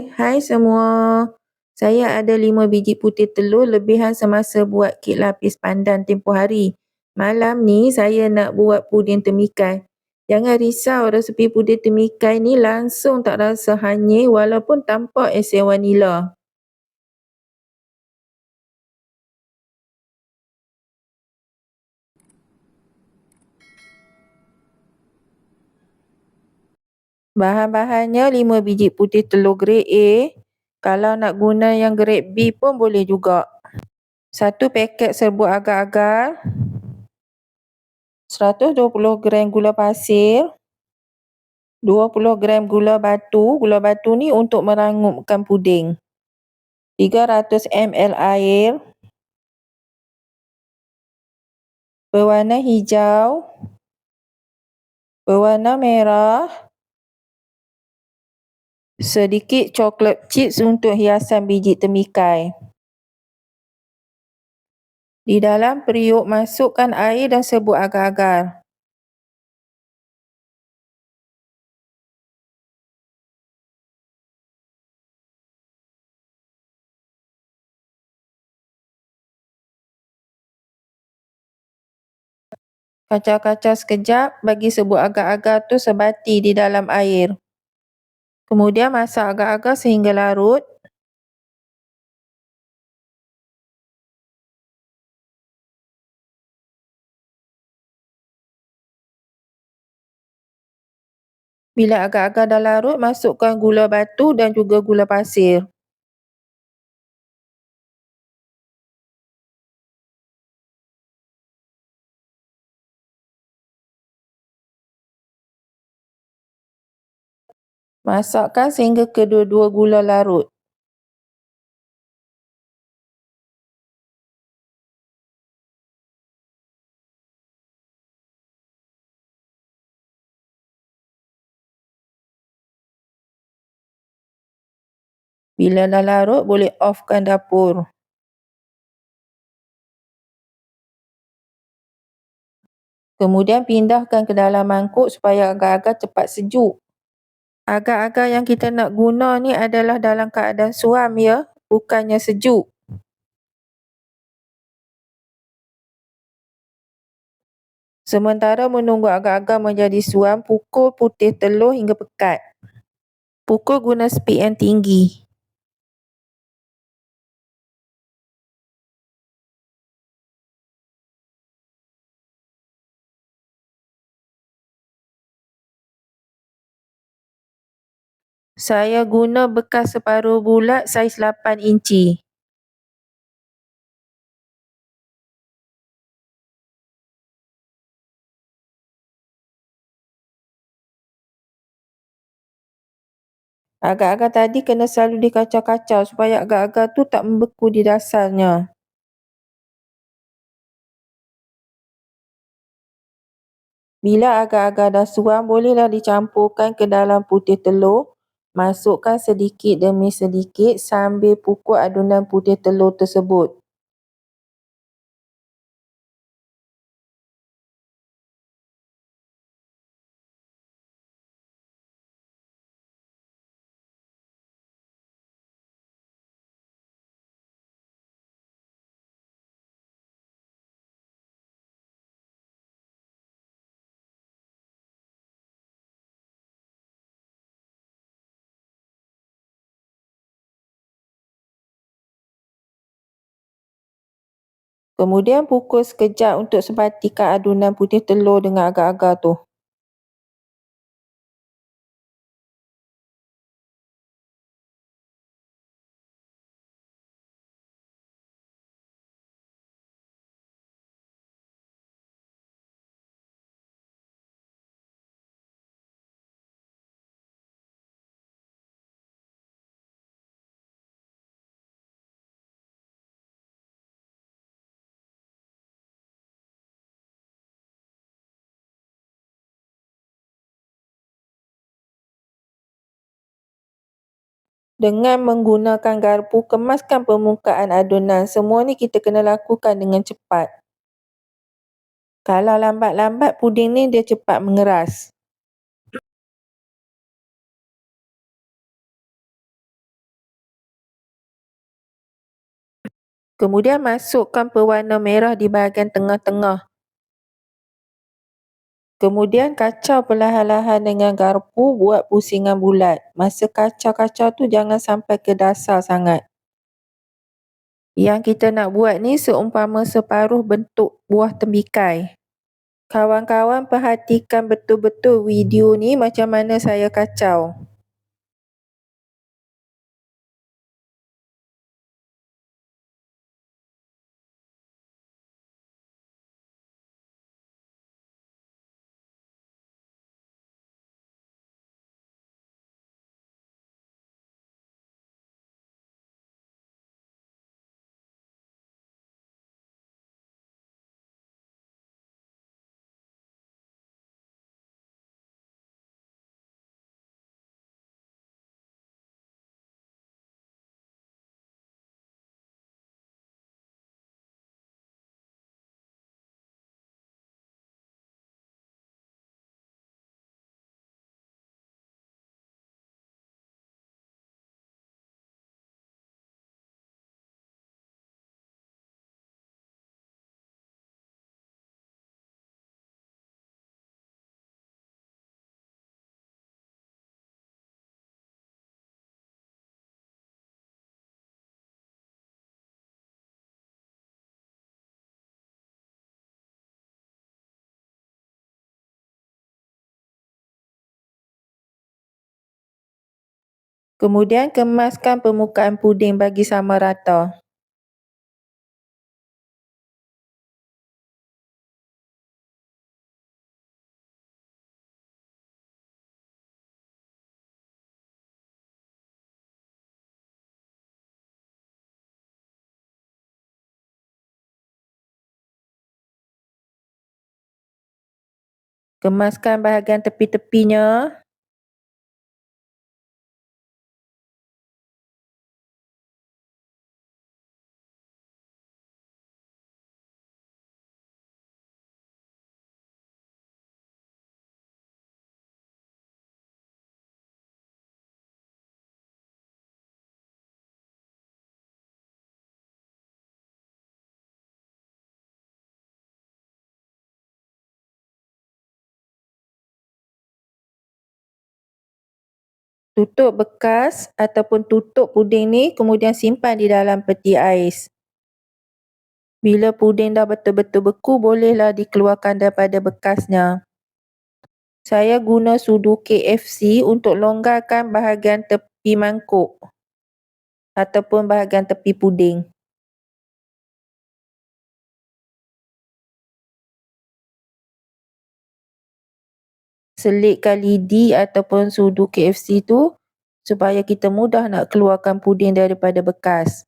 Hai semua. Saya ada 5 biji putih telur lebihan semasa buat kek lapis pandan tempoh hari. Malam ni saya nak buat puding temikai. Jangan risau, resepi puding temikai ni langsung tak rasa hanyir walaupun tanpa esen vanila. Bahan-bahannya 5 biji putih telur grade A. Kalau nak guna yang grade B pun boleh juga. 1 paket serbuk agar-agar, 120 gram gula pasir, 20 gram gula batu. Gula batu ni untuk merangupkan puding. 300 ml air, berwarna hijau, berwarna merah, sedikit coklat chips untuk hiasan biji temikai. Di dalam periuk masukkan air dan serbuk agar-agar. Kacau-kacau sekejap, bagi serbuk agar-agar tu sebati di dalam air. Kemudian masak agar-agar sehingga larut. Bila agar-agar dah larut, masukkan gula batu dan juga gula pasir. Masakkan sehingga kedua-dua gula larut. Bila dah larut, boleh offkan dapur. Kemudian pindahkan ke dalam mangkuk supaya agar-agar cepat sejuk. Agar-agar yang kita nak guna ni adalah dalam keadaan suam ya, bukannya sejuk. Sementara menunggu agar-agar menjadi suam, pukul putih telur hingga pekat. Pukul guna speed yang tinggi. Saya guna bekas separuh bulat saiz 8 inci. Agar-agar tadi kena selalu dikacau-kacau supaya agar-agar tu tak membeku di dasarnya. Bila agar-agar dah suam, bolehlah dicampurkan ke dalam putih telur. Masukkan sedikit demi sedikit sambil pukul adunan putih telur tersebut. Kemudian pukul sekejap untuk sebatikan adunan putih telur dengan agar-agar tu. Dengan menggunakan garpu, kemaskan permukaan adunan. Semua ni kita kena lakukan dengan cepat. Kalau lambat-lambat, puding ni dia cepat mengeras. Kemudian masukkan pewarna merah di bahagian tengah-tengah. Kemudian kacau perlahan-lahan dengan garpu buat pusingan bulat. Masa kacau-kacau tu jangan sampai ke dasar sangat. Yang kita nak buat ni seumpama separuh bentuk buah tembikai. Kawan-kawan perhatikan betul-betul video ni macam mana saya kacau. Kemudian kemaskan permukaan puding bagi sama rata. Kemaskan bahagian tepi-tepinya. Tutup bekas ataupun tutup puding ni kemudian simpan di dalam peti ais. Bila puding dah betul-betul beku, bolehlah dikeluarkan daripada bekasnya. Saya guna sudu KFC untuk longgarkan bahagian tepi mangkuk ataupun bahagian tepi puding. Selitkan lidi ataupun sudu KFC tu supaya kita mudah nak keluarkan puding daripada bekas.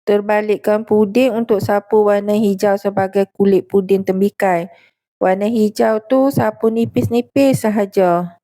Terbalikkan puding untuk sapu warna hijau sebagai kulit puding tembikai. Warna hijau tu sapu nipis-nipis sahaja.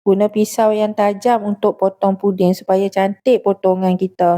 Guna pisau yang tajam untuk potong puding supaya cantik potongan kita.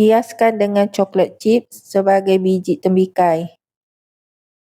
Hiaskan dengan coklat chips sebagai biji tembikai.